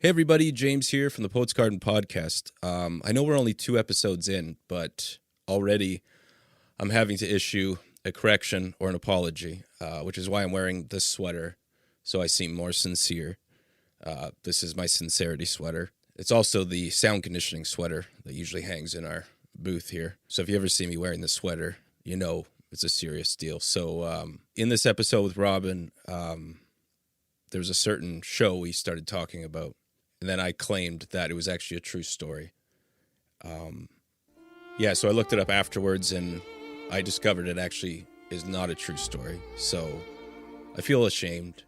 Hey everybody, James here from the Poets Garden podcast. I know we're only 2 episodes in, but already I'm having to issue a correction or an apology, which is why I'm wearing this sweater, so I seem more sincere. This is my sincerity sweater. It's also the sound conditioning sweater that usually hangs in our booth here. So if you ever see me wearing this sweater, you know it's a serious deal. So in this episode with Robyn, there was a certain show we started talking about. And then I claimed that it was actually a true story. So I looked it up afterwards, and I discovered it actually is not a true story. So I feel ashamed,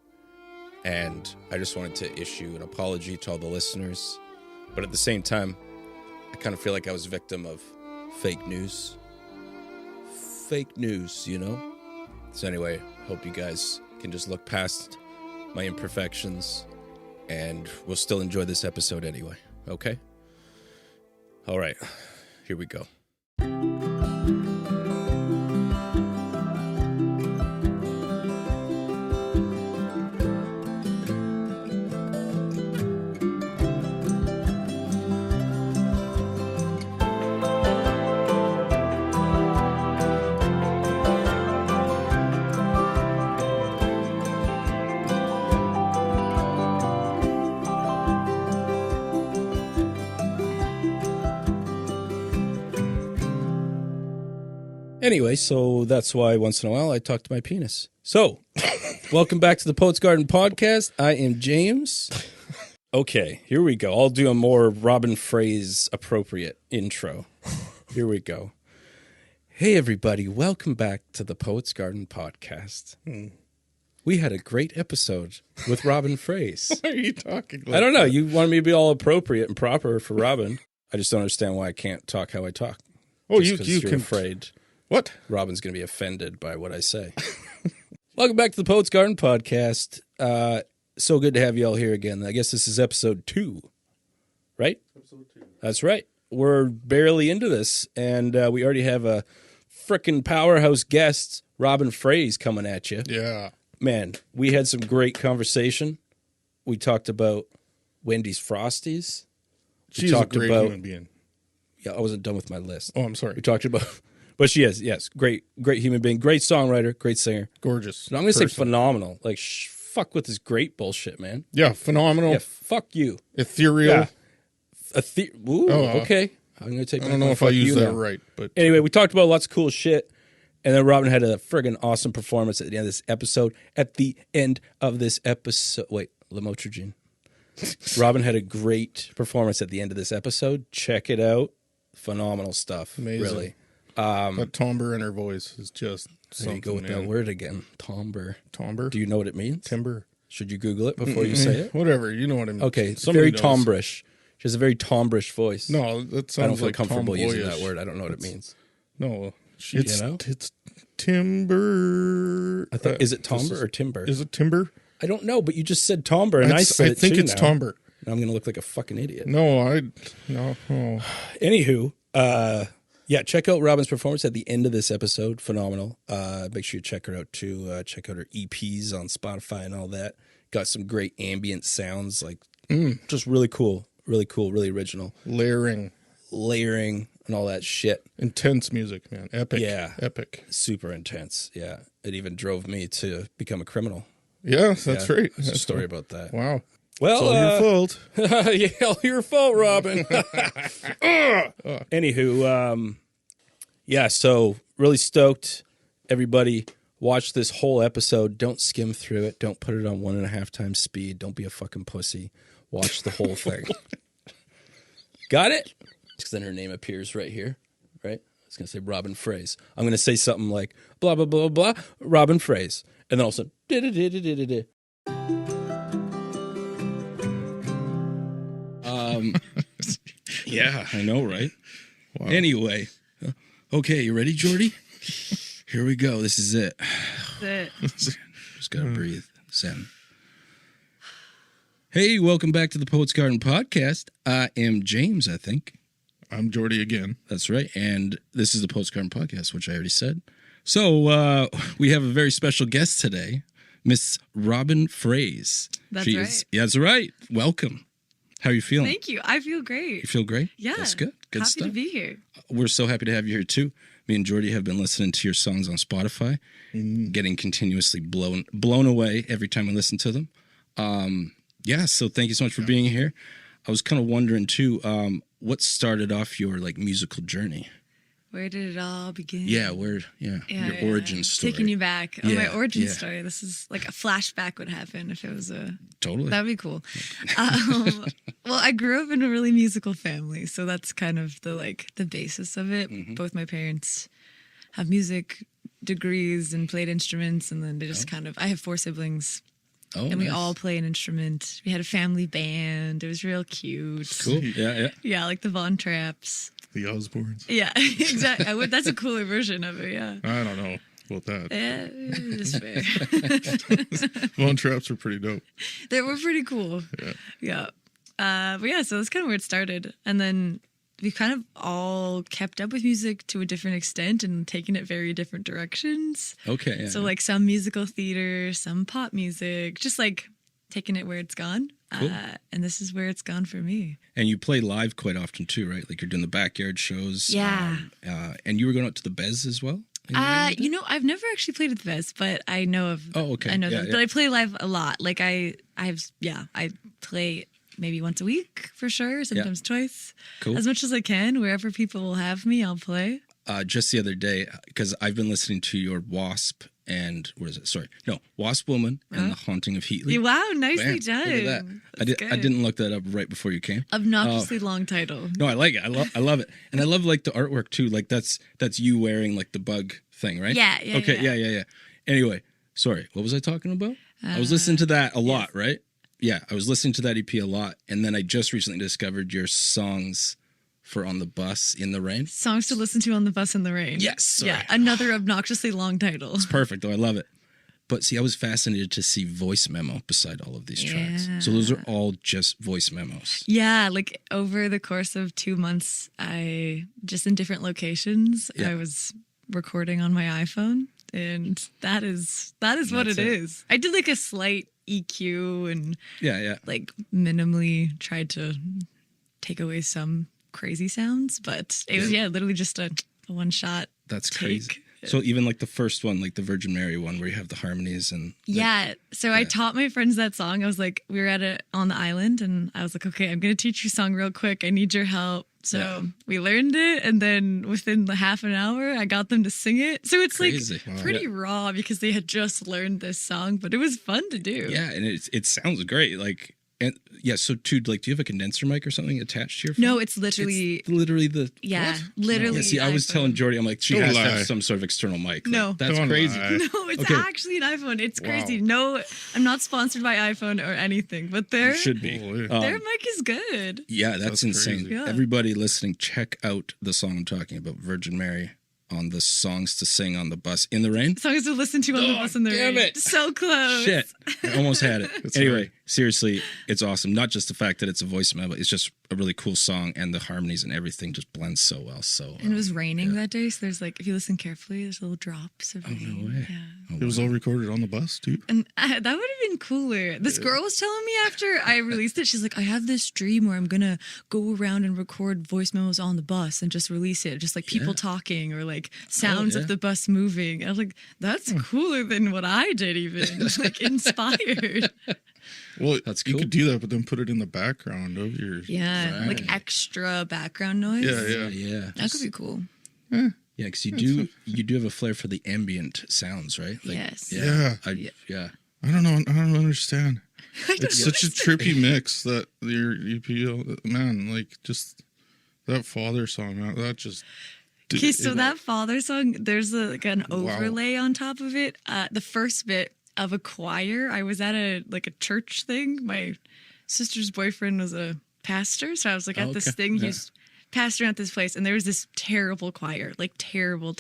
and I just wanted to issue an apology to all the listeners. But at the same time, I kind of feel like I was a victim of fake news. Fake news, you know? So anyway, hope you guys can just look past my imperfections, and we'll still enjoy this episode anyway, okay? All right, here we go. Anyway, so that's why once in a while I talk to my penis. So, welcome back to the Poets Garden podcast. I am James. Okay, here we go. I'll do a more Robyn Froese appropriate intro. Here we go. Hey, everybody. Welcome back to the Poets Garden podcast. We had a great episode with Robyn Froese. What are you talking about? I don't know. You wanted me to be all appropriate and proper for Robyn. I just don't understand why I can't talk how I talk. Oh, Just you 'cause you're can afraid What? Robyn's going to be offended by what I say. Welcome back to the Poets Garden podcast. So good to have you all here again. I guess this is episode 2, right? Episode 2. That's right. We're barely into this, and we already have a frickin' powerhouse guest, Robyn Froese, coming at you. Yeah. Man, we had some great conversation. We talked about Wendy's Frosties. She's a great human being. Yeah, I wasn't done with my list. Oh, I'm sorry. We talked about... But she is, yes, great human being, great songwriter, great singer. Gorgeous. No, I'm going to say phenomenal. Like, fuck with this great bullshit, man. Yeah, phenomenal. Yeah, fuck you. Ethereal. Yeah. Okay. I'm going to take I don't know if I use that right, but... Anyway, we talked about lots of cool shit, and then Robyn had a friggin' awesome performance at the end of this episode. Wait, Lamotrigine. Robyn had a great performance at the end of this episode. Check it out. Phenomenal stuff. Amazing. Really. That timbre in her voice is just something. There you go with that word again. Timbre. Timbre? Do you know what it means? Timbre. Should you Google it before you say it? Whatever. You know what I mean. Okay. It's very tombrish. She has a very tombrish voice. No, that sounds I don't feel like comfortable tomboyish. using that word. I don't know what it means. No. It's timbre. Is it timbre or timber? Is it timbre? I don't know, but you just said timbre, and I said it think too it's now. timbre. And I'm going to look like a fucking idiot. No. Anywho, yeah, check out Robyn's performance at the end of this episode. Phenomenal. Make sure you check her out too. Check out her EPs on Spotify and all that. Got some great ambient sounds, like just really cool, really original. Layering And all that shit. Intense music, man. Epic. Yeah. Epic. Super intense. Yeah. It even drove me to become a criminal. Yeah, that's right. There's a story about that. Wow. Well, it's all your fault. Yeah, all your fault, Robyn. Anywho, yeah, so really stoked. Everybody watch this whole episode. Don't skim through it. Don't put it on 1.5 times speed. Don't be a fucking pussy. Watch the whole thing. Got it? Because then her name appears right here, right? I was going to say Robyn Froese. I'm going to say something like blah, blah, blah, blah, Robyn Froese. And then all of a sudden, da-da-da-da-da-da. Yeah, I know, right? Wow. Anyway, okay, you ready, Jordy? Here we go. This is it. Just gotta breathe. Zen. Hey, welcome back to the Poets Garden podcast. I am James, I think. I'm Jordy again. That's right. And this is the Poets Garden podcast, which I already said. So we have a very special guest today, Miss Robyn Froese. That's she right. Is, yeah, that's right. Welcome. How are you feeling? Thank you. I feel great. You feel great? Yeah. That's good. Good Happy stuff. to be here. We're so happy to have you here too. Me and Jordy have been listening to your songs on Spotify, getting continuously blown away every time we listen to them. So thank you so much for being here. I was kind of wondering too, what started off your like musical journey? Where did it all begin? Yeah, your origin story. Taking you back. Yeah, My origin yeah. story. This is like a flashback would happen if it was a... Totally. That would be cool. Well, I grew up in a really musical family, so that's kind of the basis of it. Mm-hmm. Both my parents have music degrees and played instruments, and then they just I have 4 siblings. Oh, And we nice. all play an instrument. We had a family band. It was real cute. Cool. Yeah. Yeah, like the Von Trapps. The Osbournes. Yeah, exactly. That's a cooler version of it, yeah. I don't know about that. Yeah, it's fair. Von Traps are pretty dope. They were pretty cool. Yeah. But yeah, so that's kind of where it started. And then we kind of all kept up with music to a different extent and taken it very different directions. Okay. Yeah. So like some musical theater, some pop music, just like taking it where it's gone. Cool. And this is where it's gone for me. And you play live quite often too, right? Like you're doing the backyard shows. Yeah. And you were going out to the Bez as well? I've never actually played at the Vest, but I know of. Oh, okay. I know Yeah, them, yeah. but I play live a lot. Like I play maybe once a week for sure, sometimes twice. Cool. As much as I can, wherever people will have me, I'll play. Just the other day, because I've been listening to your Wasp and Wasp Woman and The Haunting of Heatley. Wow, nicely Man, done. Look at that. I didn't look that up right before you came. Obnoxiously long title. No, I like it. I love it, and I love like the artwork too. Like that's you wearing like the bug thing, right? Yeah. Okay. Yeah. Anyway, sorry. What was I talking about? I was listening to that a lot, right? Yeah, I was listening to that EP a lot, and then I just recently discovered your songs for On the Bus in the Rain. Songs to listen to on the bus in the rain. Yes, sorry. Yeah, another obnoxiously long title. It's perfect, though. I love it. But see, I was fascinated to see voice memo beside all of these tracks. So those are all just voice memos. Yeah, like over the course of 2 months, I just in different locations, I was recording on my iPhone, and that is what it is. I did like a slight EQ and like minimally tried to take away some crazy sounds, but it was literally just a one shot. That's take. crazy. So even like the first one, like the Virgin Mary one, where you have the harmonies and I taught my friends that song. I was like, we were on the island, and I was like, okay, I'm gonna teach you a song real quick. I need your help. So we learned it, and then within the half an hour, I got them to sing it. So it's crazy. like pretty raw because they had just learned this song, but it was fun to do. Yeah, and it sounds great. Like, and yeah. So, do you have a condenser mic or something attached to your phone? No, it's literally the literally. Yeah, see, I was telling Jordy, I'm like, she Don't has to lie. have some sort of external mic. Like, No. that's Don't crazy. lie. No, it's Okay. actually an iPhone. It's crazy. No, I'm not sponsored by iPhone or anything, but You should be. Holy. their mic is good. Yeah, that's That's insane. crazy. Yeah. Everybody listening, check out the song I'm talking about, Virgin Mary, on the Songs to Sing on the Bus in the Rain. Songs to listen to on the bus in the damn rain. it. So close. Shit, I almost had it. That's Anyway, right. seriously, it's awesome. Not just the fact that it's a voice memo, it's just a really cool song, and the harmonies and everything just blends so well. So, And it was raining that day, so there's like, if you listen carefully, there's little drops of rain. no way. Yeah. It was all recorded on the bus, too. And that would have been cooler. This girl was telling me after I released it, she's like, I have this dream where I'm going to go around and record voice memos on the bus and just release it. Just like people talking or like sounds of the bus moving. And I was like, that's cooler than what I did even. Just like inspired. Well, That's you cool. could do that, but then put it in the background of your... Yeah, like extra background noise. yeah. That could be cool. Yeah, because you do have a flair for the ambient sounds, right? Like, Yes. Yeah. I don't know. I don't understand. It's such a trippy mix that your EP, man, like just that Father song, man, that just... Okay, so that Father song, there's an overlay on top of it. The first bit of a choir. I was at a church thing. My sister's boyfriend was a pastor, so I was like at this thing. He's pastoring at this place, and there was this terrible choir, like terrible.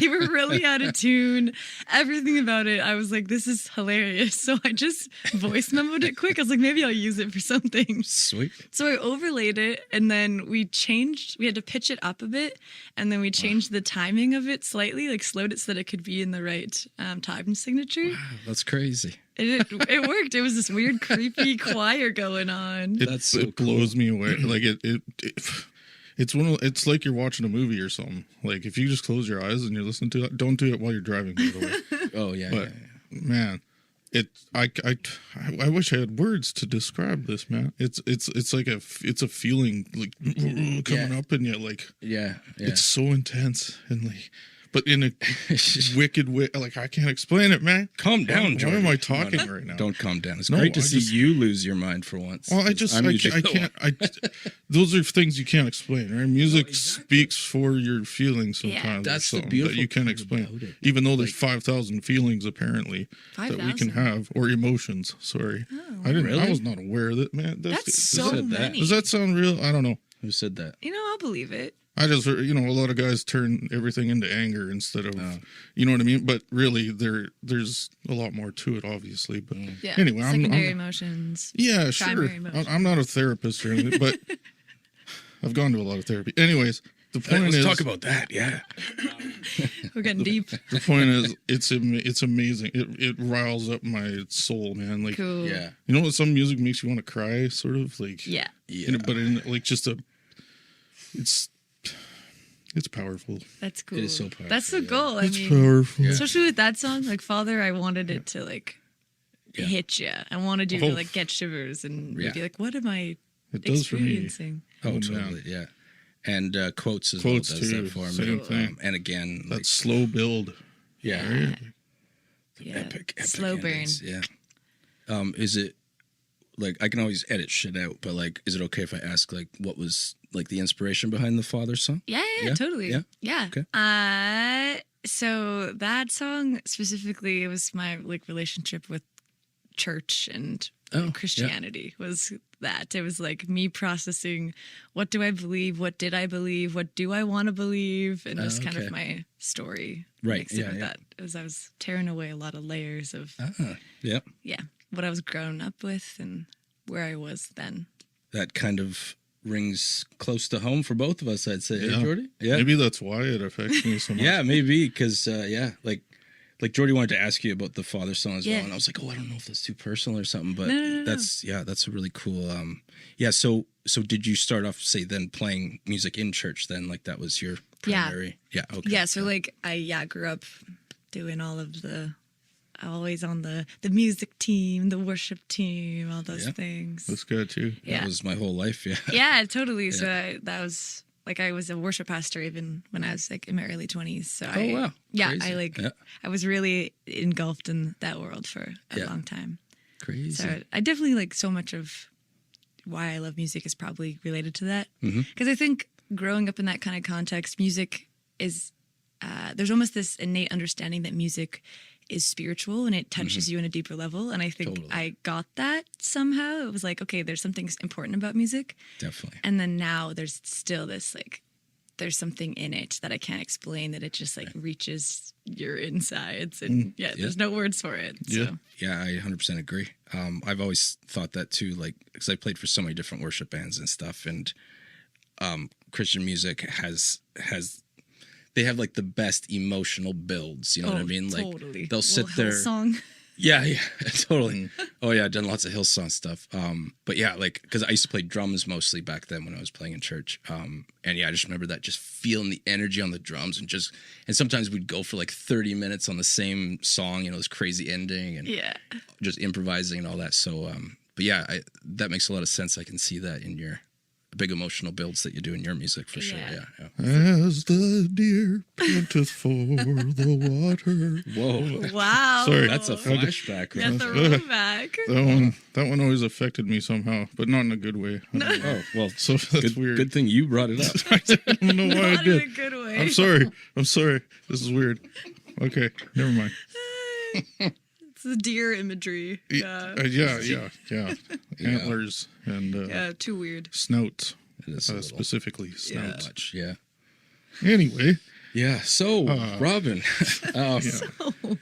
They were really out of tune. Everything about it, I was like, this is hilarious. So I just voice memoed it quick. I was like, maybe I'll use it for something. Sweet. So I overlaid it, and then we had to pitch it up a bit, and then we changed the timing of it slightly, like slowed it so that it could be in the right time signature. Wow, that's crazy. It worked. It was this weird, creepy choir going on. That's so it blows me away. Like it's like you're watching a movie or something. Like if you just close your eyes and you're listening to it, don't do it while you're driving, by the way. Oh yeah, but man, I wish I had words to describe this, man. It's like a feeling like coming up in you, like it's so intense and like, but in a wicked way. Like I can't explain it, man. Calm down, Jordan. Why am I talking right now? Don't calm down. It's great to see you lose your mind for once. Well, I can't. Those are things you can't explain, right? Music speaks for your feelings sometimes. That's the that beautiful you can't explain. Even though there's 5,000 feelings apparently 5,000? that we can have, or emotions. Sorry, I didn't. really? I was not aware of that, man. That's so said that? many. Does that sound real? I don't know. Who said that? I'll believe it. I just, a lot of guys turn everything into anger instead of, you know what I mean? But really, there's a lot more to it, obviously. But anyway, secondary emotions. Yeah, sure. Primary emotions. I'm not a therapist or anything, but I've gone to a lot of therapy. Anyways, the point Let's is, talk about that. Yeah. We're getting deep. the point is, it's amazing. It riles up my soul, man. Like, Cool. Yeah. you know what? Some music makes you want to cry, sort of like, Yeah. but in like just it's powerful. That's cool. It is so powerful, That's the goal. It's powerful. Especially with that song, like Father, I wanted it to like hit you. I wanted you to like get shivers and be like, what am I It does for me. experiencing? Oh, man. totally. Yeah. And quotes as Quotes well does too, that for me. same thing. And again, That like, slow build. yeah. Right? The Yeah. epic Slow burn. endings, yeah. Is it like I can always edit shit out, but like, is it okay if I ask like what was like the inspiration behind the Father song? Yeah, Yeah? totally. Yeah? Yeah. Okay. So that song specifically, it was my like relationship with church and Christianity was that. It was like me processing, what do I believe? What did I believe? What do I want to believe? And just kind of my story. Right. Mixed in with that. As I was tearing away a lot of layers of Yeah. what I was growing up with and where I was then. That kind of rings close to home for both of us, I'd say. Yeah. Hey, Jordy? Yeah. Maybe that's why it affects me so much. Yeah, maybe because like Jordy wanted to ask you about the Father song as well, and I was like, I don't know if that's too personal or something, but No. that's a really cool. So did you start off then playing music in church then, like that was your primary? Yeah. Okay. Yeah. So like I grew up doing all of always on the music team, the worship team, all those things. That's good too. Yeah. That was my whole life. Yeah. Yeah, totally. So that was like I was a worship pastor even when I was like in my early 20s. So wow. Yeah, Crazy. I was really engulfed in that world for a long time. Crazy. So I definitely like so much of why I love music is probably related to that. Because I think growing up in that kind of context, music is there's almost this innate understanding that music is spiritual and it touches you on a deeper level. And I think I got that somehow. It was like, okay, there's something important about music. Definitely. And then now there's still this like, there's something in it that I can't explain, that it just like reaches your insides and there's no words for it. So. Yeah, I 100% agree. I've always thought that too, like, because I played for so many different worship bands and stuff, and Christian music has they have like the best emotional builds. You know what I mean? Like totally. they'll sit there. Song. Yeah, totally. Oh yeah, I've done lots of Hillsong stuff. But yeah, like because I used to play drums mostly back then when I was playing in church. And yeah, I just remember that, just feeling the energy on the drums and sometimes we'd go for like 30 minutes on the same song, this crazy ending and just improvising and all that. So, but yeah, that makes a lot of sense. I can see that in your big emotional builds that you do in your music for sure. Yeah. As the deer panteth for the water. Whoa. Wow. Sorry. That's a flashback. Got the room back. That one always affected me somehow, but not in a good way. Oh, well, So that's weird. Good thing you brought it up. I don't know why I Not in a did. good way. I'm sorry. This is weird. Okay, never mind. It's the deer imagery. Yeah. Yeah. Antlers and Too weird. snouts. It is a little Specifically snouts. much, yeah. Anyway, Yeah. So, Robyn,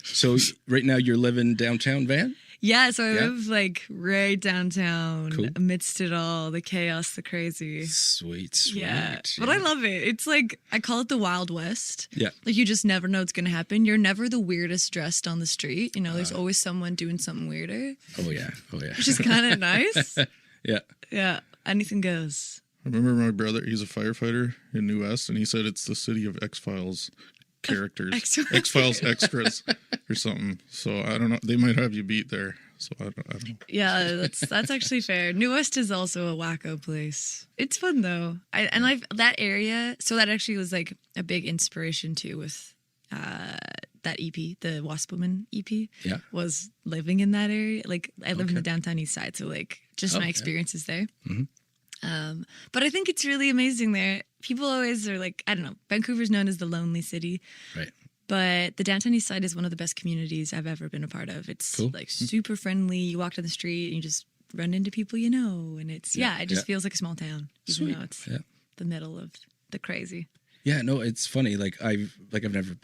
so right now you're living downtown, Van? Yeah, so I live like right downtown, amidst it all, the chaos, the crazy. Sweet. Yeah, but I love it. It's like, I call it the Wild West. Yeah. Like, you just never know what's going to happen. You're never the weirdest dressed on the street. You know, there's always someone doing something weirder. Oh, yeah. Which is kind of nice. Yeah. Yeah, anything goes. I remember my brother, he's a firefighter in New West, and he said it's the city of X-Files characters. X-Files extras or something. So I don't know. They might have you beat there. So I don't know. Yeah, that's actually fair. New West is also a wacko place. It's fun though. That area, so that actually was like a big inspiration too with that EP, the Wasp Woman EP. Yeah. Was living in that area. Like, I live in the downtown east side, so like just my experiences there. Mm-hmm. But I think it's really amazing there. People always are like, I don't know, Vancouver's known as the lonely city. Right. But the downtown east side is one of the best communities I've ever been a part of. It's like super friendly. You walk down the street and you just run into people you know. And it's, it just feels like a small town. Even though it's the middle of the crazy. Yeah, no, it's funny. Like I've never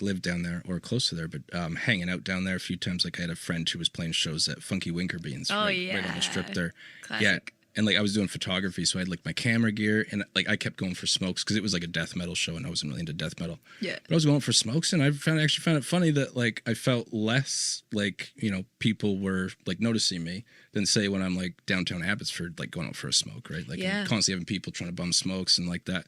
lived down there or close to there, but hanging out down there a few times. Like I had a friend who was playing shows at Funky Winker Beans right on the strip there. Classic. Yeah. And like I was doing photography, so I had like my camera gear, and like I kept going for smokes because it was like a death metal show, and I wasn't really into death metal. Yeah, but I was going for smokes, and I actually found it funny that like I felt less like, you know, people were like noticing me than say when I'm like downtown Abbotsford, like going out for a smoke, right? Like I'm constantly having people trying to bum smokes and like that.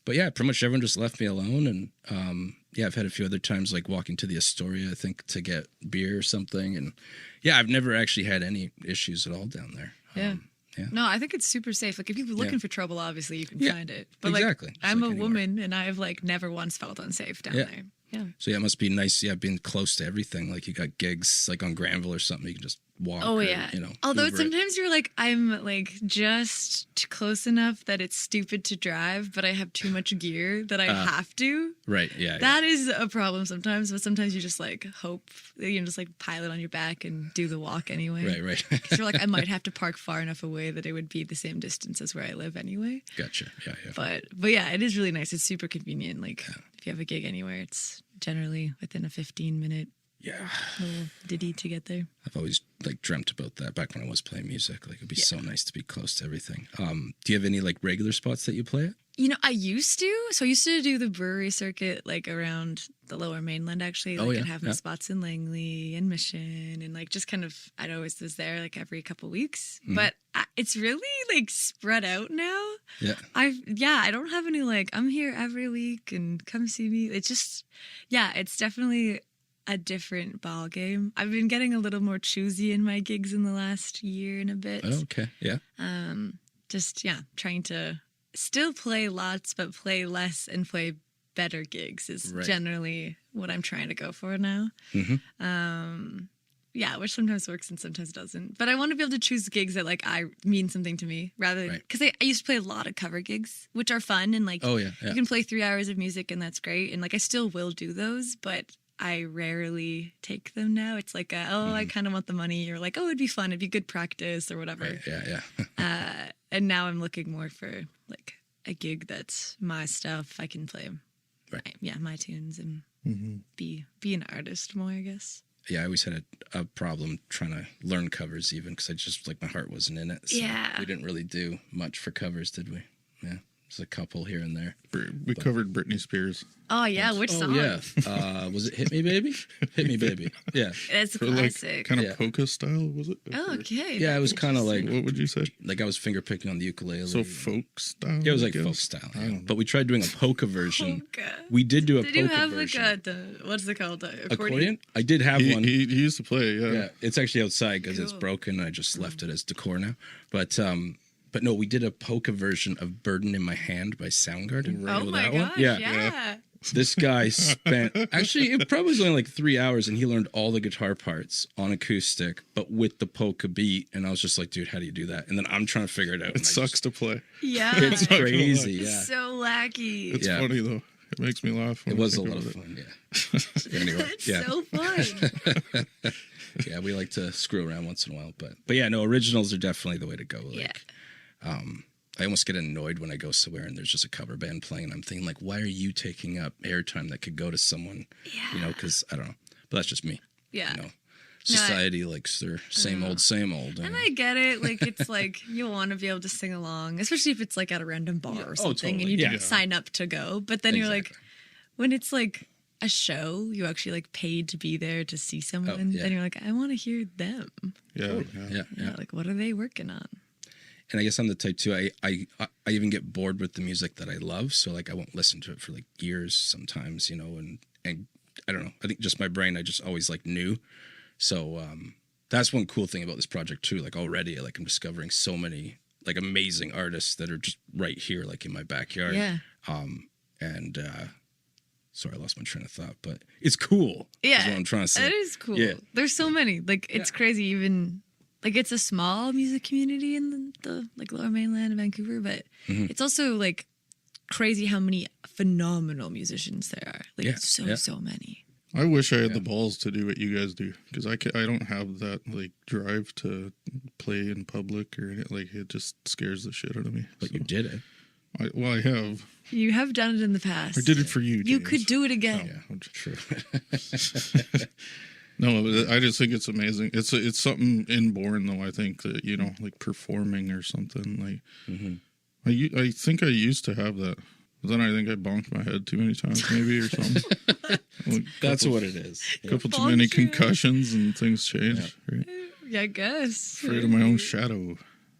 But yeah, pretty much everyone just left me alone, and I've had a few other times like walking to the Astoria, I think, to get beer or something, and yeah, I've never actually had any issues at all down there. Yeah. Yeah. No, I think it's super safe. Like, if you're looking for trouble, obviously you can find it. But exactly. like, I'm a woman, and I've like never once felt unsafe down there. Yeah. So yeah, it must be nice. Yeah, being close to everything. Like you got gigs like on Granville or something. You can just walk. Oh yeah. Although sometimes you're like, I'm like just close enough that it's stupid to drive, but I have too much gear that I have to. Right. Yeah. That is a problem sometimes. But sometimes you just like hope you just like pile it on your back and do the walk anyway. Right. Because you're like, I might have to park far enough away that it would be the same distance as where I live anyway. Gotcha. Yeah. But yeah, it is really nice. It's super convenient. Like if you have a gig anywhere, it's generally within a 15-minute little ditty to get there. I've always like dreamt about that back when I was playing music. Like it'd be so nice to be close to everything. Do you have any like regular spots that you play at? You know, I used to. So I used to do the brewery circuit like around the Lower Mainland actually. Like I'd have my spots in Langley and Mission, and like just kind of I'd always was there like every couple weeks. Mm-hmm. But it's really like spread out now. Yeah. I don't have any like I'm here every week and come see me. It's just it's definitely a different ball game. I've been getting a little more choosy in my gigs in the last year and a bit. Oh, okay. Yeah. Just trying to still play lots, but play less and play better gigs is generally what I'm trying to go for now. Mm-hmm. Which sometimes works and sometimes doesn't. But I want to be able to choose gigs that like I mean something to me rather than because I used to play a lot of cover gigs, which are fun and like you can play 3 hours of music and that's great. And like I still will do those, but I rarely take them now. It's like I kind of want the money, or like it'd be fun, it'd be good practice or whatever. Right. Yeah. And now I'm looking more for like a gig that's my stuff. I can play my tunes and be an artist more, I guess. Yeah, I always had a problem trying to learn covers even because I just like my heart wasn't in it. So we didn't really do much for covers, did we? Yeah. There's a couple here and there. We covered Britney Spears. Oh, yeah. Which song? Yeah. Was it Hit Me Baby? Hit Me Baby. Yeah. That's a classic. Like, kind of polka style, was it? Oh, okay. Yeah, it was kind of like... What would you say? Like I was finger picking on the ukulele. So folk style? Yeah, it was like folk style. Yeah. But we tried doing a polka version. Polka. We did do a polka version. Did you have like what's it called? Accordion? I did have one. He used to play, yeah. It's actually outside because it's broken. I just left it as decor now. But no, we did a polka version of Burden in My Hand by Soundgarden. Oh my gosh, yeah. This guy spent, actually, it probably was only like 3 hours, and he learned all the guitar parts on acoustic, but with the polka beat. And I was just like, dude, how do you do that? And then I'm trying to figure it out. It sucks to play. Yeah. It's crazy, It's so wacky. It's funny, though. It makes me laugh. It was a lot of fun, Anyway, it's so fun. Yeah, we like to screw around once in a while. But yeah, no, originals are definitely the way to go. I almost get annoyed when I go somewhere and there's just a cover band playing. And I'm thinking, like, why are you taking up airtime that could go to someone? Yeah. You know, because I don't know. But that's just me. Yeah. You know, society likes their same old, same old. And I get it. Like, it's like you want to be able to sing along, especially if it's like at a random bar or something totally. and you didn't sign up to go. But then you're like, when it's like a show, you actually like paid to be there to see someone, then you're like, I want to hear them. Yeah. Like, what are they working on? And I guess I'm the type too. I even get bored with the music that I love, so like I won't listen to it for like years sometimes, you know. And I don't know. I think just my brain, I just always like new. So that's one cool thing about this project too. Like already, like I'm discovering so many like amazing artists that are just right here, like in my backyard. Yeah. Sorry, I lost my train of thought, but it's cool. Yeah, is what I'm trying to say. It is cool. Yeah. There's so many. Like it's crazy. Even like it's a small music community in the like Lower Mainland of Vancouver, but it's also like crazy how many phenomenal musicians there are. Like so many. I wish I had the balls to do what you guys do, because I don't have that like drive to play in public or anything. Like it just scares the shit out of me. But you did it. I have. You have done it in the past. I did it for you, James. You could do it again. Oh, true. No, I just think it's amazing. It's something inborn, though. I think that, you know, like performing or something. Like, I think I used to have that. But then I think I bonked my head too many times, maybe, or something. That's what it is. A couple too many concussions and things changed. Yeah. Right? Yeah, I guess. Afraid of my own shadow.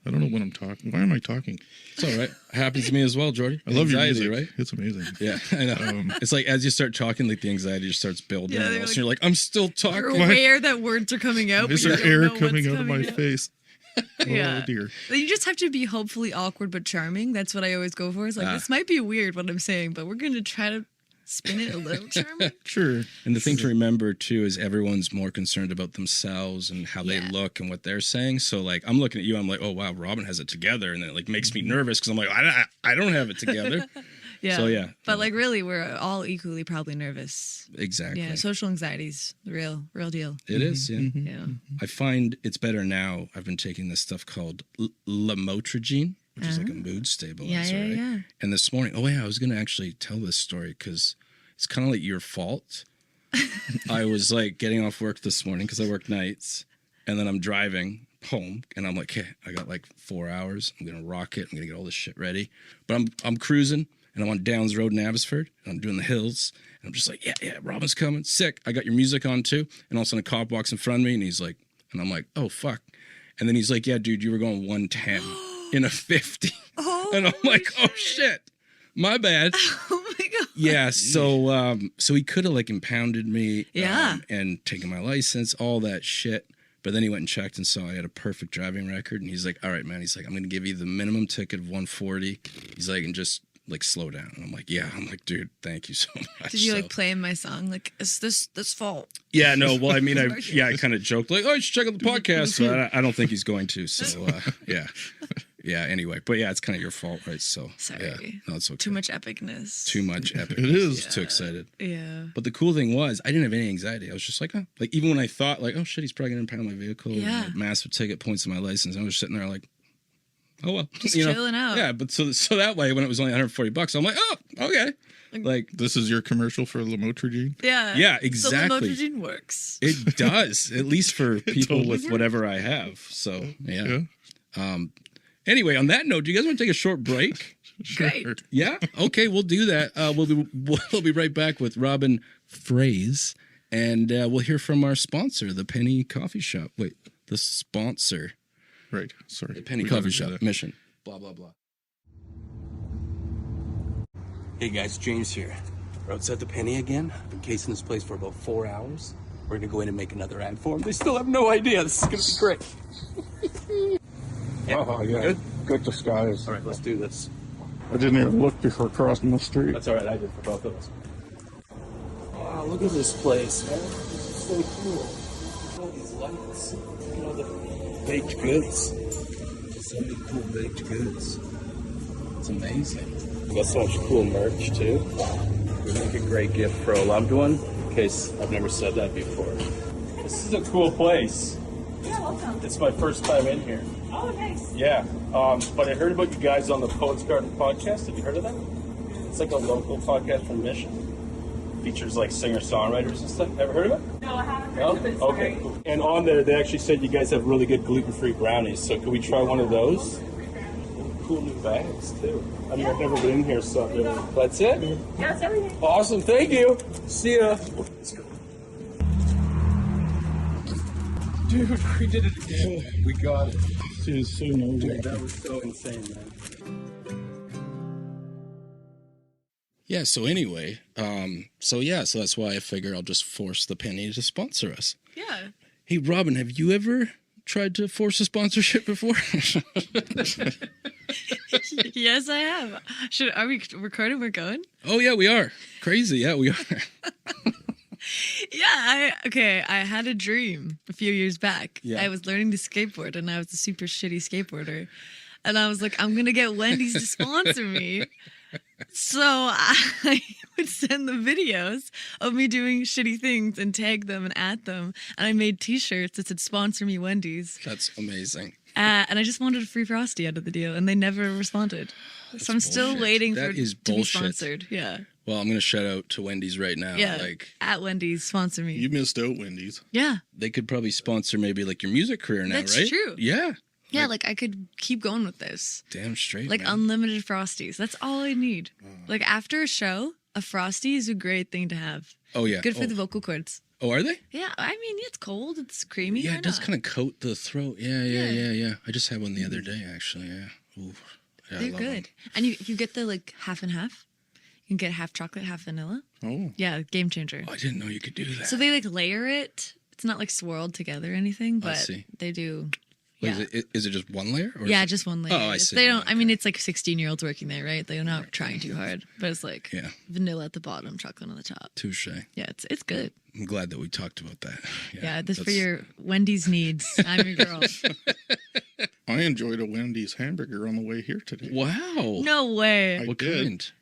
I don't know what I'm talking. Why am I talking? It's all right. Happens to me as well, Jordy. I love anxiety, your music. right? It's amazing. Yeah, I know. It's like as you start talking, like the anxiety just starts building. Yeah, and like, you're like, I'm still talking. You're aware that words are coming out. Is but there you don't air know coming what's out of my out. face? Yeah. Oh dear. You just have to be hopefully awkward but charming. That's what I always go for. It's like, this might be weird what I'm saying, but we're going to try to spin it a little charming. Sure. And the thing to remember too is everyone's more concerned about themselves and how they look and what they're saying. So like I'm looking at you, I'm like, oh wow, Robyn has it together, and then it like makes me nervous because I'm like, I don't have it together. Yeah. So yeah. But like really, we're all equally probably nervous. Exactly. Yeah. Social anxiety's the real deal. It is. Yeah. Yeah. I find it's better now. I've been taking this stuff called lamotrigine, which is like a mood stabilizer. Yeah. And this morning, I was going to actually tell this story because it's kind of like your fault. I was like getting off work this morning because I work nights, and then I'm driving home, and I'm like, hey, I got like 4 hours. I'm going to rock it. I'm going to get all this shit ready. But I'm cruising, and I'm on Downs Road in Abbotsford, and I'm doing the hills, and I'm just like, yeah, Robyn's coming. Sick. I got your music on too. And all of a sudden a cop walks in front of me, and he's like, and I'm like, oh, fuck. And then he's like, yeah, dude, you were going 110 in a 50. And I'm like, oh, shit. My bad. Oh my god. Yeah, so he could have like impounded me, Yeah. and taken my license, all that shit. But then he went and checked and saw I had a perfect driving record, and he's like, all right, man. He's like, I'm gonna give you the minimum ticket of 140. He's like, and just like slow down. And I'm like, yeah. I'm like, dude, thank you so much. Did you like play my song? Like, is this fault? Yeah, no. Well, I mean, I kind of joked like, oh, you should check out the podcast, but I don't think he's going to. So yeah. Yeah, anyway. But yeah, it's kind of your fault, right? So Sorry. Yeah. No, it's okay. Too much epicness. Too much epicness. It is. Too excited. Yeah. But the cool thing was, I didn't have any anxiety. I was just like, oh. Like, even when I thought, like, oh, shit, he's probably going to impound my vehicle. Yeah. And massive ticket points on my license. I was sitting there like, oh, well. Just chilling out. Yeah, but so that way, when it was only $140, I'm like, oh, okay. Like, This is your commercial for lamotrigine? Yeah. Yeah, exactly. So the Lamotrigine works. It does, at least for people totally with whatever I have. So, yeah. Anyway, on that note, do you guys want to take a short break? Great. Yeah? Okay, we'll do that. We'll be right back with Robyn Froese, and we'll hear from our sponsor, the Penny Coffee Shop. Wait, the sponsor. Right. Sorry. The Penny Coffee Shop. Mission. Blah, blah, blah. Hey guys, James here. We're outside the Penny again. I've been casing this place for about 4 hours. We're gonna go in and make another ad for them. They still have no idea. This is gonna be great. Oh, yeah. Good disguise. All right, let's do this. I didn't even look before crossing the street. That's all right. I did for both of us. Wow, look at this place, man. This is so cool. Look at all these lights. Look at all the baked goods. So many cool baked goods. It's amazing. We got so much cool merch, too. We make a great gift for a loved one, in case I've never said that before. This is a cool place. Yeah, welcome. It's my first time in here. Oh, nice. Yeah, but I heard about you guys on the Poets Garden podcast. Have you heard of that? It's like a local podcast from Mission. Features like singer-songwriters and stuff. Ever heard of it? No, I haven't heard No? of it. Okay, Sorry. cool. And on there, they actually said you guys have really good gluten-free brownies. So could we try one of those? Cool new bags, too. I mean, I've never been in here, so that's it? Yeah, that's everything. Awesome, thank you. See ya. Let's go. Dude, we did it again. We got it. Dude, so no way. That was so insane, man. Yeah, so anyway, so that's why I figure I'll just force the penny to sponsor us. Yeah. Hey, Robyn, have you ever tried to force a sponsorship before? Yes, I have. Are we recording? We're going? Oh, yeah, we are. Crazy. Yeah, we are. Yeah, I had a dream a few years back. Yeah. I was learning to skateboard and I was a super shitty skateboarder. And I was like, I'm going to get Wendy's to sponsor me. So I would send them videos of me doing shitty things and tag them and add them. And I made t-shirts that said, sponsor me Wendy's. That's amazing. And I just wanted a free Frosty out of the deal. And they never responded. So I'm still bullshit. waiting That for is to be bullshit. sponsored. Yeah. Well, I'm going to shout out to Wendy's right now. Yeah. Like, At Wendy's, sponsor me. You missed out, Wendy's. Yeah. they could probably sponsor maybe like your music career now, That's right? true. Yeah. Yeah, like I could keep going with this. Damn straight, Like man. unlimited Frosties. That's all I need. Like after a show, a Frosty is a great thing to have. Oh, yeah. Good for oh. the vocal cords. Oh, are they? Yeah, I mean, it's cold, it's creamy. Yeah, why it does not? kind of coat the throat. Yeah. Yeah. I just had one the other day, actually. Yeah. Ooh. Yeah, I They're love good. them. And you get the like half and half. You can get half chocolate, half vanilla. Oh. Yeah, game changer. Oh, I didn't know you could do that. So they like layer it. It's not like swirled together or anything, but see. they do. Wait, Yeah. is it just one layer? Or Yeah, is it- just one layer. Oh, I It's- see. They don't. I Okay. mean, it's like 16-year-olds working there, right? They're not trying too hard, but it's like Yeah. vanilla at the bottom, chocolate on the top. Touche. Yeah, it's good. I'm glad that we talked about that. Yeah, this for that's- your Wendy's needs. I'm your girl. I enjoyed a Wendy's hamburger on the way here today. Wow. No way. I What did. kind?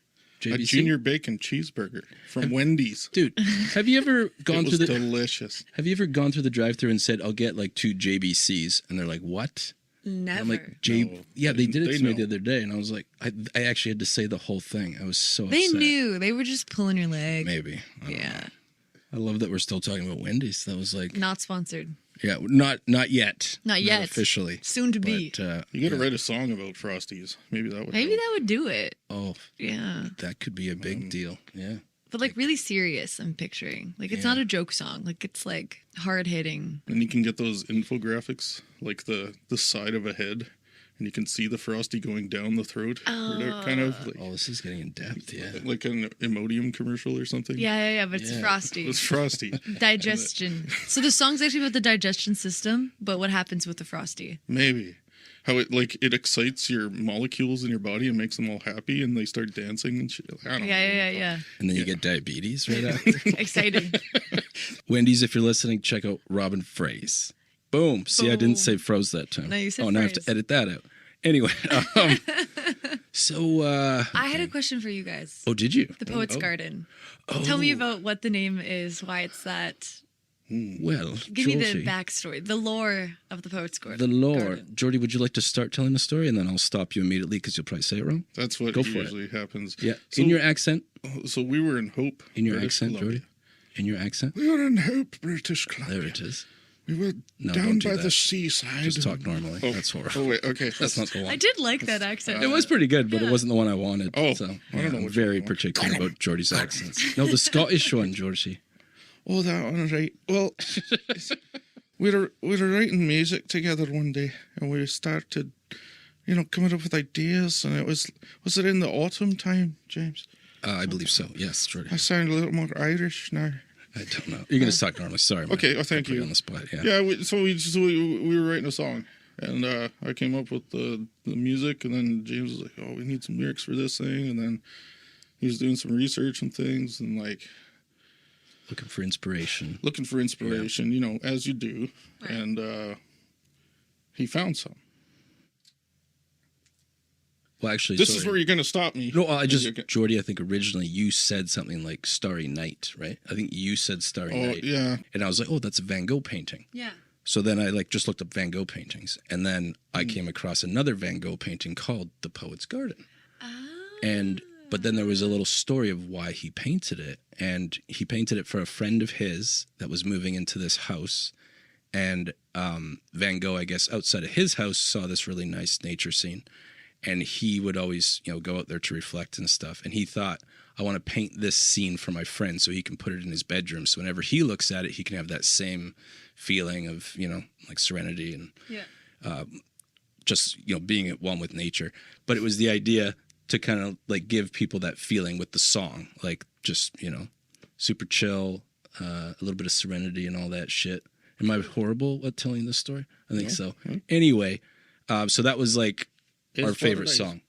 A JBC? junior bacon cheeseburger from Wendy's. Dude, have you ever It gone was through the delicious. Have you ever gone through the drive-through and said, "I'll get like 2 JBCs," and they're like, "What?" Never. I'm like, "J." No, Yeah, they did it they to me know. the other day, and I was like, I actually had to say the whole thing. I was so They upset. knew. They were just pulling your leg. Maybe. I don't Yeah. know. I love that we're still talking about Wendy's. That was like, Not sponsored. yeah, not yet. Not yet. officially. Soon to be. But, You got to write a song about Frosties. Maybe that would. Maybe help. that would do it. oh, Yeah. that could be a big deal. Yeah. But like really serious, I'm picturing. Like it's not a joke song. Like it's like hard hitting. And you can get those infographics, like the side of a head, and you can see the Frosty going down the throat. Where they're kind of like, Oh, this is getting in depth. Yeah. like an Imodium commercial or something. Yeah, but it's Yeah. frosty. It's Frosty. Digestion. So the song's actually about the digestion system, but what happens with the frosty? Maybe. How it excites your molecules in your body and makes them all happy and they start dancing and shit. I don't know. Yeah. And then you get diabetes right after. Exciting. Wendy's, if you're listening, check out Robyn Froese. Boom. See, I didn't Boom. say froze that time. No, you said Oh, now I have to phrase. edit that out. Anyway, so I had a question for you guys. oh, did you? The Poets Oh. Garden. Tell me about what the name is, why it's that. Well, Give me the Georgie, backstory, the lore of the Poets Garden. the lore. Garden. Jordy, would you like to start telling the story, and then I'll stop you immediately because you'll probably say it wrong. That's what Go for it. usually happens. Yeah, So, in your accent. so we were in Hope. In your British accent, Columbia. Jordy. In your accent. We were in Hope, British Columbia. There it is. We were No, down don't do by that. the seaside. Just talk normally. Oh, That's horrible. Oh wait, okay. That's not the one. I did like that accent. It was pretty good, but it wasn't the one I wanted. Oh, so I don't know I'm which very one. particular about Jordy's accents. No, the Scottish one, Georgie. Oh, that one, right. Well, we were writing music together one day, and we started, coming up with ideas, and it was it in the autumn time, James? I believe so. Yes, Jordy. I sound a little more Irish now. I don't know. You're gonna talk normally. Sorry. man. Okay, thank I put you. on the spot. Yeah. Yeah, we were writing a song, and I came up with the music, and then James was like, "Oh, we need some lyrics for this thing," and then he was doing some research and things, and like Looking for inspiration. looking for inspiration, as you do, Right. and he found some. Well, actually, This sorry. is where you're gonna stop me. No, I just Okay. Jordy. I think originally you said something like "Starry Night," right? I think you said "Starry Oh Night," yeah, and I was like, "Oh, that's a Van Gogh painting." Yeah. So then I like just looked up Van Gogh paintings, and then I came across another Van Gogh painting called The Poet's Garden. But then there was a little story of why he painted it, and he painted it for a friend of his that was moving into this house. And Van Gogh, I guess, outside of his house, saw this really nice nature scene, and he would always, go out there to reflect and stuff. And he thought, I want to paint this scene for my friend so he can put it in his bedroom. So whenever he looks at it, he can have that same feeling of, like serenity and just, being at one with nature. But it was the idea to kind of like give people that feeling with the song, like just, super chill, a little bit of serenity and all that shit. Am I horrible at telling this story? I think so. Anyway, so that was like our favorite song.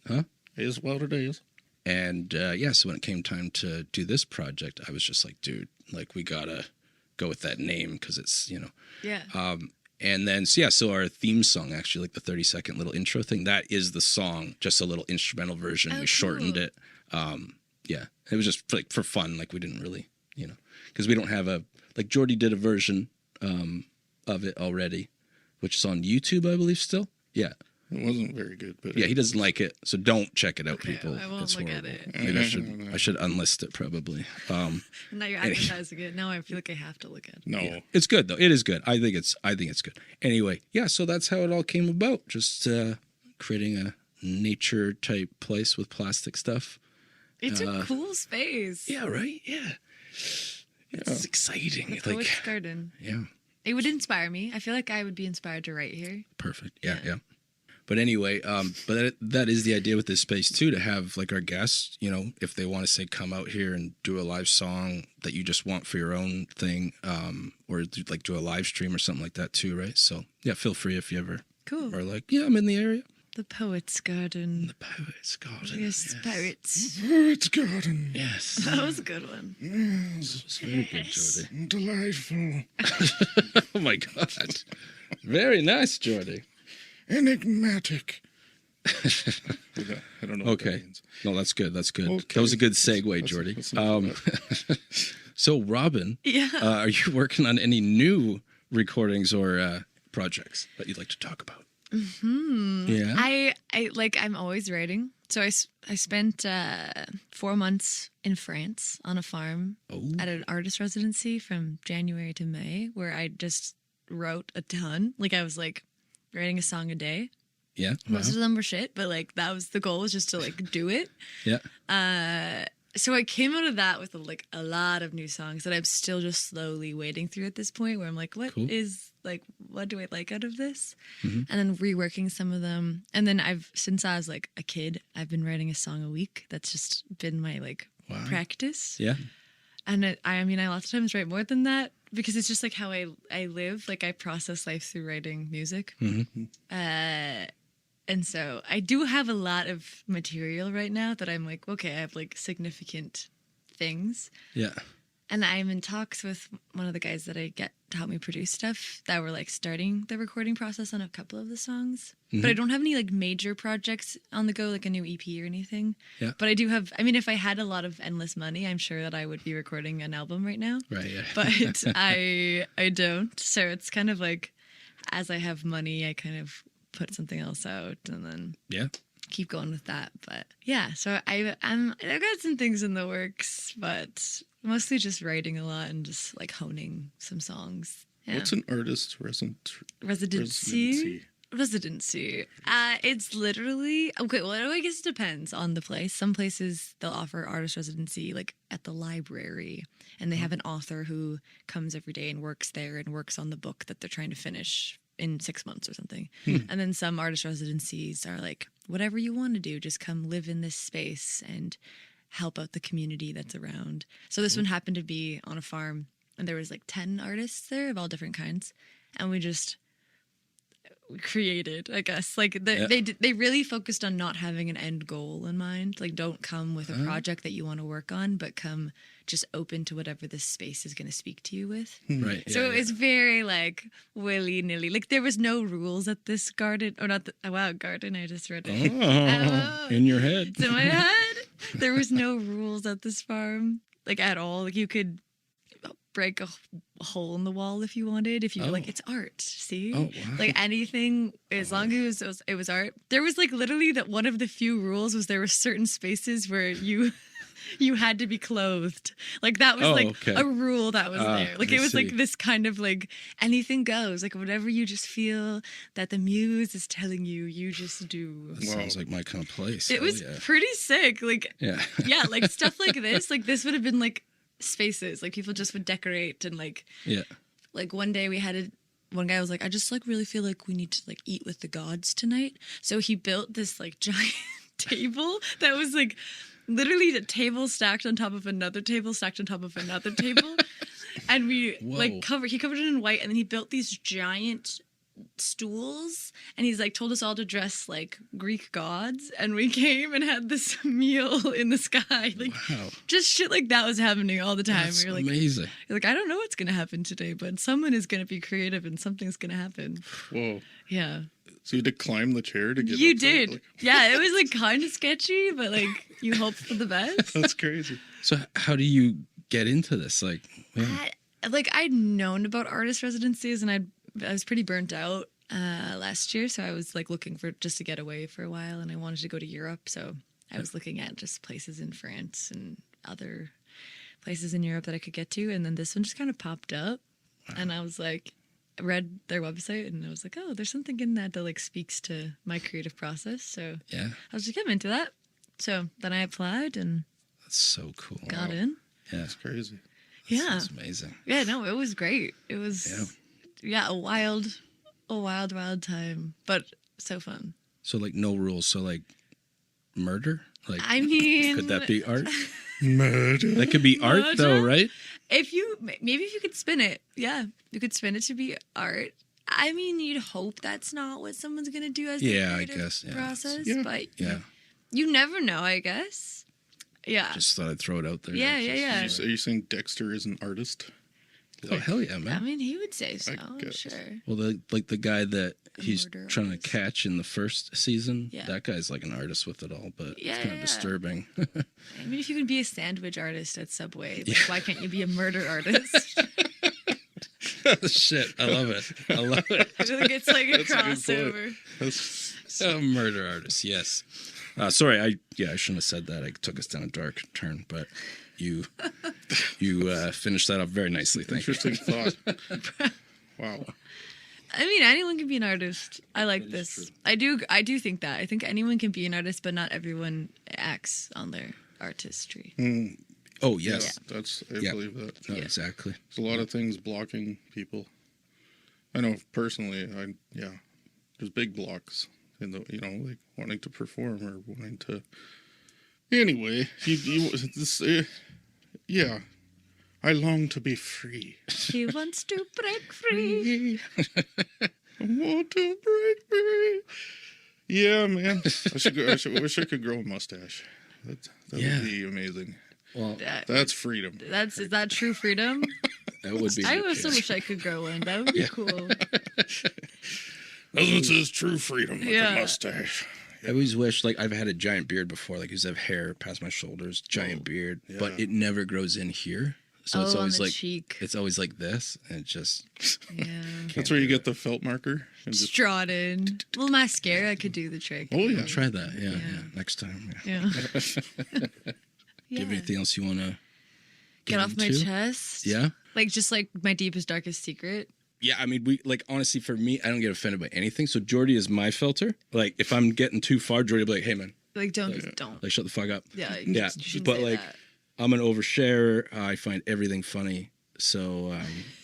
Huh? Is what it is. And so when it came time to do this project, I was just like, dude, like we gotta go with that name because it's, Yeah. And then, so our theme song, actually, like the 30-second little intro thing, that is the song, just a little instrumental version. Oh, we shortened it. It was just like for fun. Like we didn't really, because we don't have like Jordy did a version of it already, which is on YouTube, I believe, still. Yeah. It wasn't very good, but he doesn't like it, so don't check it out, Okay, people. I won't It's look at horrible. it. Maybe I should unlist it probably. Now you're advertising it. Now I feel like I have to look at it. No. Yeah. It's good though. It is good. I think it's good. Anyway, so that's how it all came about. Just creating a nature type place with plastic stuff. It's a cool space. Yeah, right? Yeah. It's exciting. The Poet's Garden. Yeah. It would inspire me. I feel like I would be inspired to write here. Perfect. Yeah. But anyway, but that is the idea with this space too, to have like our guests, if they want to say come out here and do a live song that you just want for your own thing, or like do a live stream or something like that too, right? So yeah, feel free if you ever are like, I'm in the area. The Poet's Garden. The Poet's Garden. Yes, poets. Poet's Garden. Yes. That was a good one. Yes. It's very good, Jordy. Delightful. Oh my God. Very nice, Jordy. Enigmatic. I don't know what that Okay. means. No, that's good. That's good. Okay. That was a good segue, Jordy. So, Robyn, Yeah. are you working on any new recordings or projects that you'd like to talk about? Yeah. I I'm always writing. So I spent 4 months in France on a farm at an artist residency from January to May, where I just wrote a ton. Like I was like writing a song a day. Yeah. Most of them were shit, but like that was the goal, was just to like do it. Yeah. So I came out of that with a lot of new songs that I'm still just slowly wading through at this point, where I'm like, what do I like out of this? And then reworking some of them. And then since I was like a kid, I've been writing a song a week. That's just been my practice. Yeah. And I lots of times write more than that because it's just like how I live. Like I process life through writing music. And so I do have a lot of material right now that I'm like, okay, I have like significant things. Yeah. And I'm in talks with one of the guys that I get to help me produce stuff that were like starting the recording process on a couple of the songs. But I don't have any like major projects on the go, like a new EP or anything. Yeah. But I do have, if I had a lot of endless money, I'm sure that I would be recording an album right now. Right. Yeah. But I don't. So it's kind of like, as I have money, I kind of put something else out and then keep going with that. But yeah, so I've got some things in the works, but mostly just writing a lot and just like honing some songs. Yeah. What's an artist residency? It's literally I guess it depends on the place. Some places they'll offer artist residency like at the library, and they have an author who comes every day and works there and works on the book that they're trying to finish in 6 months or something. And then some artist residencies are like, whatever you want to do, just come live in this space and help out the community that's around. So this one happened to be on a farm, and there was like 10 artists there of all different kinds, and we created, I guess. Like they really focused on not having an end goal in mind. Like, don't come with a project that you want to work on, but come just open to whatever this space is going to speak to you with. Right. So it was very like willy-nilly. Like there was no rules at this garden, or not. Garden. I just read it. Oh, in your head. It's in my head. There was no rules at this farm, like at all. Like you could break a hole in the wall if you wanted. If you were like, it's art. See, Oh, wow. like anything, as long as it was art. There was like literally that one of the few rules was there were certain spaces where you had to be clothed. Like that was a rule that was there. Like it was like this kind of like anything goes. Like whatever you just feel that the muse is telling you, you just do. That sounds like my kind of place. It was pretty sick. Like yeah, like stuff like this. Like this would have been like spaces. Like people just would decorate and like Like one day we had one guy was like, I just like really feel like we need to like eat with the gods tonight. So he built this like giant table that was like literally a table stacked on top of another table stacked on top of another table. And we he covered it in white, and then he built these giant stools, and he's like told us all to dress like Greek gods, and we came and had this meal in the sky. Like just shit like that was happening all the time. That's we were like, amazing. You're like, I don't know what's gonna happen today, but someone is gonna be creative and something's gonna happen. Whoa. Yeah. So you had to climb the chair to get You up there? did. Like, yeah, it was like kind of sketchy, but like you hope for the best. that's crazy. So how do you get into this? Like, I'd known about artist residencies, and I was pretty burnt out last year, so I was like looking for just to get away for a while, and I wanted to go to Europe, so I was looking at just places in France and other places in Europe that I could get to, and then this one just kind of popped up, and I was like, I read their website, and I was like, oh, there's something in that like speaks to my creative process, so I was like, I'm into that. So then I applied and that's so cool. Got in. Yeah, that's crazy. That's amazing. Yeah, no, it was great. It was a wild time, but so fun. So like no rules. So like murder. Like I mean, could that be art? Murder. That could be art though, right? If you could spin it, you could spin it to be art. I mean, you'd hope that's not what someone's gonna do as their creative process, but you never know, I guess. Yeah. Just thought I'd throw it out there. Yeah. Are you saying Dexter is an artist? Oh hell yeah, man! I mean, he would say so. Sure. Well, the guy that he's trying to catch in the first season, that guy's like an artist with it all, but it's kind of disturbing. I mean, if you can be a sandwich artist at Subway, like, why can't you be a murder artist? Shit, I love it. I feel like it's like a crossover. A murder artist, yes. Sorry, I shouldn't have said that. I took us down a dark turn, but you finished that up very nicely. Thank you. Interesting thought. Wow. I mean, anyone can be an artist. I like this. True. I do think that. I think anyone can be an artist, but not everyone acts on their artistry. Oh yes, I believe that. No, exactly. There's a lot of things blocking people. I know personally. There's big blocks in the like wanting to perform or wanting to. Anyway, I long to be free. He wants to break free. I want to break free. Yeah, man. I wish I could grow a mustache. That would be amazing. Well, that's freedom. Is that true freedom? That would be. I also wish I could grow one. That would be cool. That's what says true freedom, like a mustache. I always wish, like, I've had a giant beard before. Like, I used to have hair past my shoulders, giant beard, but it never grows in here. So it's always like cheek. It's always like this, and it just That's where you get the felt marker. And just draw it in. Well, mascara could do the trick. Oh yeah, try that. Yeah. Next time. Yeah. Do you have anything else you want to get off my chest? Yeah. Like just like my deepest, darkest secret. Yeah, I mean, we like honestly for me, I don't get offended by anything. So Jordy is my filter. Like if I'm getting too far, Jordy will be like, "Hey man, like don't like shut the fuck up." Yeah, But like that. I'm an oversharer. I find everything funny. So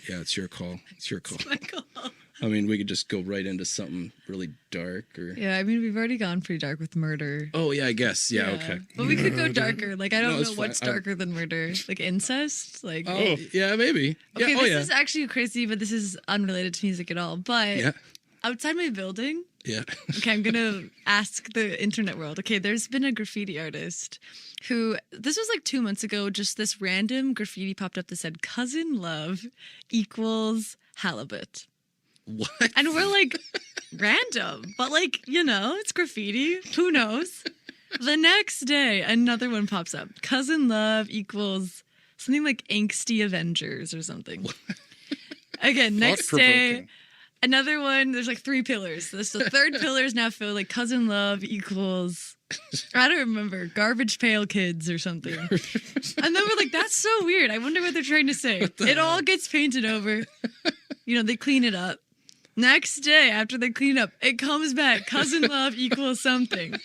it's your call. It's your call. It's my call. I mean, we could just go right into something really dark, or I mean, we've already gone pretty dark with murder. Oh yeah, I guess. Yeah. Okay. But we could go darker. Like I don't know what's darker than murder. Like incest. Like yeah, maybe. Okay, this is actually crazy, but this is unrelated to music at all. But outside my building. Yeah. Okay, I'm gonna ask the internet world. Okay, there's been a graffiti artist who, this was like 2 months ago, just this random graffiti popped up that said cousin love equals halibut. What? And we're like, random, but like, it's graffiti. Who knows? The next day, another one pops up. Cousin love equals something like Angsty Avengers or something. Again, next day, another one. There's like 3 pillars. So the third pillar is now filled like cousin love equals, I don't remember, garbage pail kids or something. And then we're like, that's so weird. I wonder what they're trying to say. It all gets painted over. You know, they clean it up. Next day, after they clean up, it comes back. Cousin love equals something.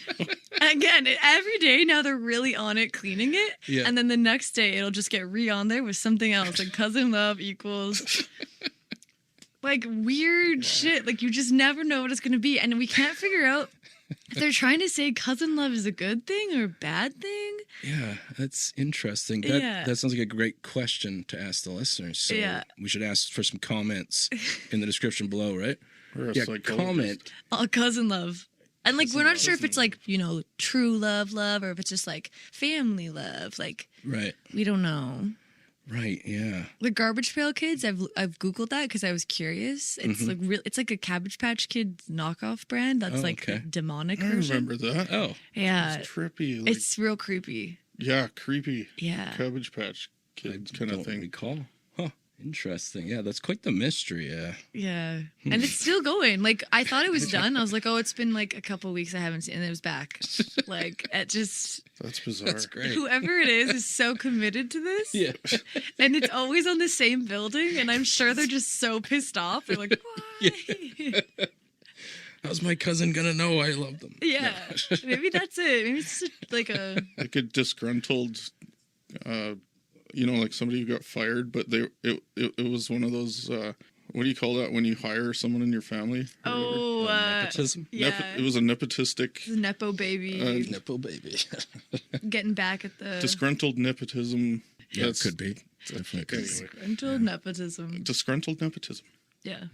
Again, every day now they're really on it, cleaning it. Yeah. And then the next day, it'll just get on there with something else. Like cousin love equals like weird shit. Like you just never know what it's going to be. And we can't figure out if they're trying to say cousin love is a good thing or a bad thing. Yeah, that's interesting. That sounds like a great question to ask the listeners. So we should ask for some comments in the description below, right? Comment. Cousin love. And like we're not sure if it's like, you know, true love, or if it's just like family love. Like, right. We don't know. Right, yeah. The Garbage Pail Kids, I've Googled that because I was curious. It's like it's like a Cabbage Patch Kids knockoff brand that's the demonic version. I remember that. Oh. Yeah. It's trippy. Like, it's real creepy. Yeah, creepy. Yeah. Cabbage Patch Kids kind of thing. Recall. Huh. Interesting. Yeah, that's quite the mystery. Yeah. Yeah. And it's still going. Like, I thought it was done. I was like, oh, it's been like a couple weeks I haven't seen it. And it was back. Like, it just... That's bizarre. That's great. Whoever it is so committed to this. Yeah. And it's always on the same building. And I'm sure they're just so pissed off. They're like, why? Yeah. How's my cousin gonna know I love them? Yeah. No. Maybe that's it. Maybe it's just like a disgruntled... you know, like somebody who got fired, but it was one of those, what do you call that when you hire someone in your family? Oh, nepotism? Yeah. It was a nepotistic... Nepo baby. Nepo baby. Getting back at the... Disgruntled nepotism. Yeah, it could be. Definitely could be. Disgruntled nepotism. Disgruntled nepotism. Yeah.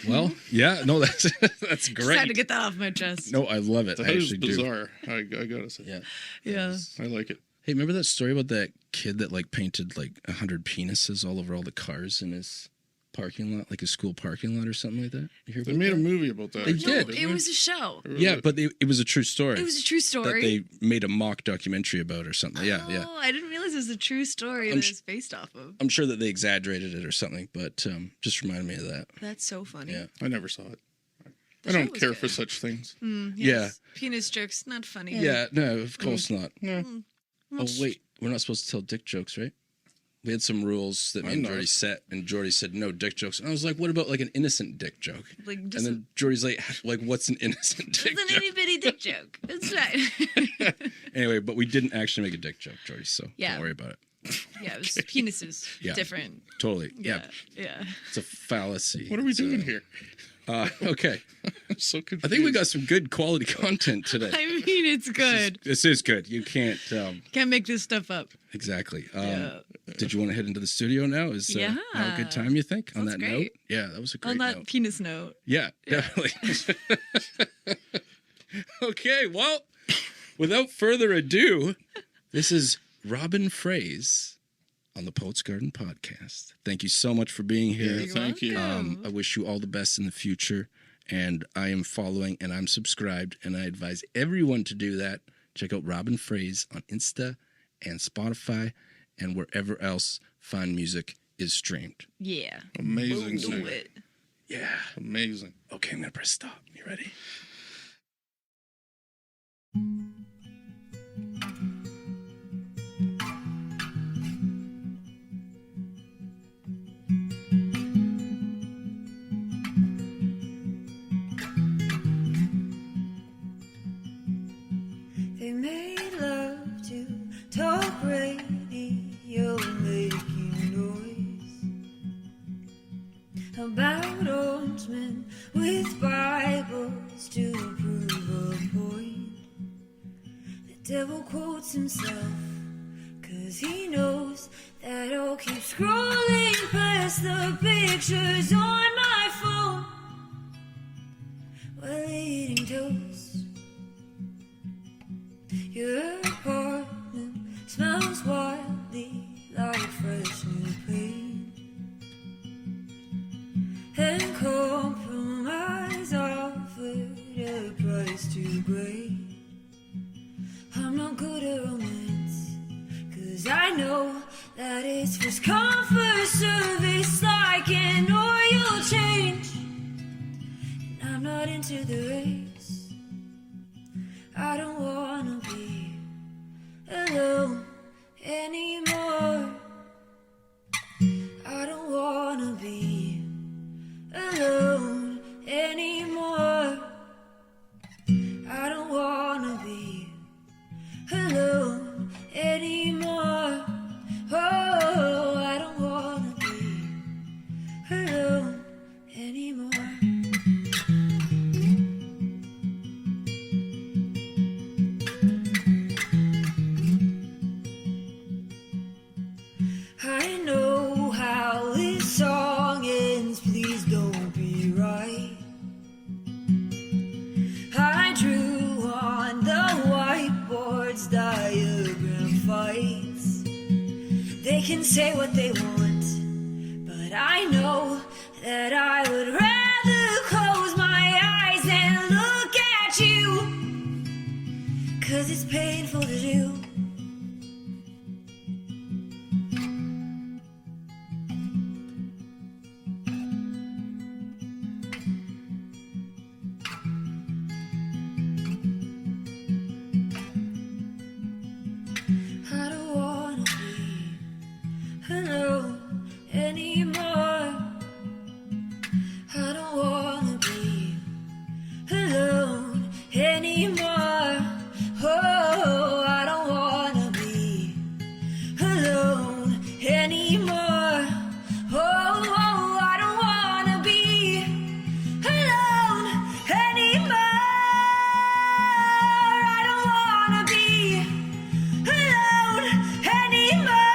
Well, yeah, no, that's great. Just had to get that off my chest. No, I love it. That is bizarre. I gotta say. Yeah. Yeah. I like it. Hey, remember that story about that kid that like painted like 100 penises all over all the cars in his parking lot, like his school parking lot or something like that? You hear about They made a movie about that. They did. It was a show. Yeah, but it was a true story. It was a true story. That they made a mock documentary about or something. Yeah. Oh, I didn't realize it was a true story that it's based off of. I'm sure that they exaggerated it or something, but just reminded me of that. That's so funny. Yeah. I never saw it. I don't care for such things. Yes. Yeah. Penis jokes, not funny. Yeah, no, of course not. Yeah. Oh, wait. We're not supposed to tell dick jokes, right? We had some rules that me and Jordy set, and Jordy said no dick jokes. And I was like, what about like an innocent dick joke? Like, and then Jordy's like, what's an innocent dick joke? It's an itty bitty dick joke. That's right. Anyway, but we didn't actually make a dick joke, Jordy, so don't worry about it. Yeah, it was penises. Yeah. Different. Totally. Yeah. It's a fallacy. What are we doing here? Okay. I'm so confused. I think we got some good quality content today. I mean, it's good. This is good. You can't... can't make this stuff up. Exactly. Did you want to head into the studio now? Is now a good time, you think? On that note? Yeah, that was a great note. On that penis note. Yeah, definitely. Okay, well, without further ado, this is Robyn Froese on the Poets Garden podcast. Thank you so much for being here. Yeah, thank you. I wish you all the best in the future. And I am following and I'm subscribed, and I advise everyone to do that. Check out Robyn Froese on Insta and Spotify and wherever else fine music is streamed. Yeah. Amazing. Do it. Yeah. Amazing. Okay, I'm going to press stop. You ready? They made love to talk radio, making noise about orangemen with Bibles to prove a point. The devil quotes himself, 'cause he knows that I'll keep scrolling past the pictures on my phone while eating toast. Your apartment smells wildly like fresh new paint, and compromise offered a price too great. I'm not good at romance, 'cause 'cause I know that it's first come, first service, like an oil change. And I'm not into the race. I don't wanna be alone anymore. I don't wanna be alone anymore. I don't wanna be alone anymore. Oh, I don't wanna be alone anymore. I know how this song ends, please don't be right. I drew on the whiteboard's diagram fights. They can say what they want, but I know that I would rather close my eyes and look at you, 'cause it's painful to do. I don't wanna be alone anymore. I don't wanna be alone anymore. Oh, I don't wanna be alone anymore. Oh, I don't wanna be alone anymore. I don't wanna be alone anymore.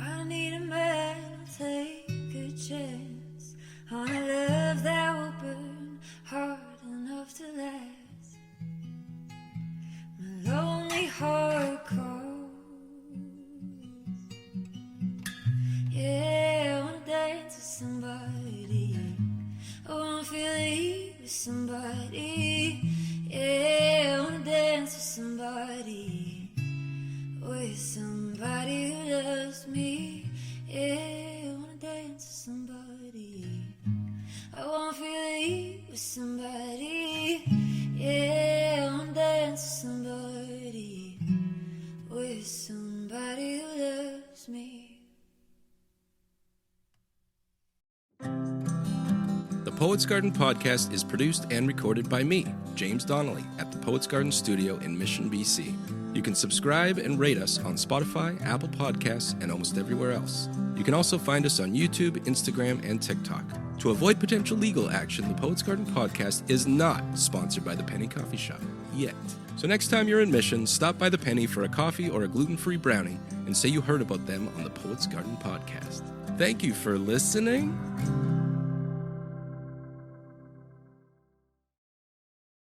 I need a man to take a chance on a love that will burn hard enough to last. My lonely heart calls. Yeah, I wanna dance with somebody. I wanna feel it with somebody. Yeah, I wanna dance with somebody. With somebody who loves me. Yeah, I wanna dance with somebody. I wanna feel it with somebody. Yeah, I wanna dance with somebody. With somebody who loves me. The Poets Garden podcast is produced and recorded by me, James Donnelly, at the Poets Garden studio in Mission, BC. You can subscribe and rate us on Spotify, Apple Podcasts, and almost everywhere else. You can also find us on YouTube, Instagram, and TikTok. To avoid potential legal action, the Poets Garden podcast is not sponsored by the Penny Coffee Shop, yet. So next time you're in Mission, stop by the Penny for a coffee or a gluten-free brownie and say you heard about them on the Poets Garden podcast. Thank you for listening.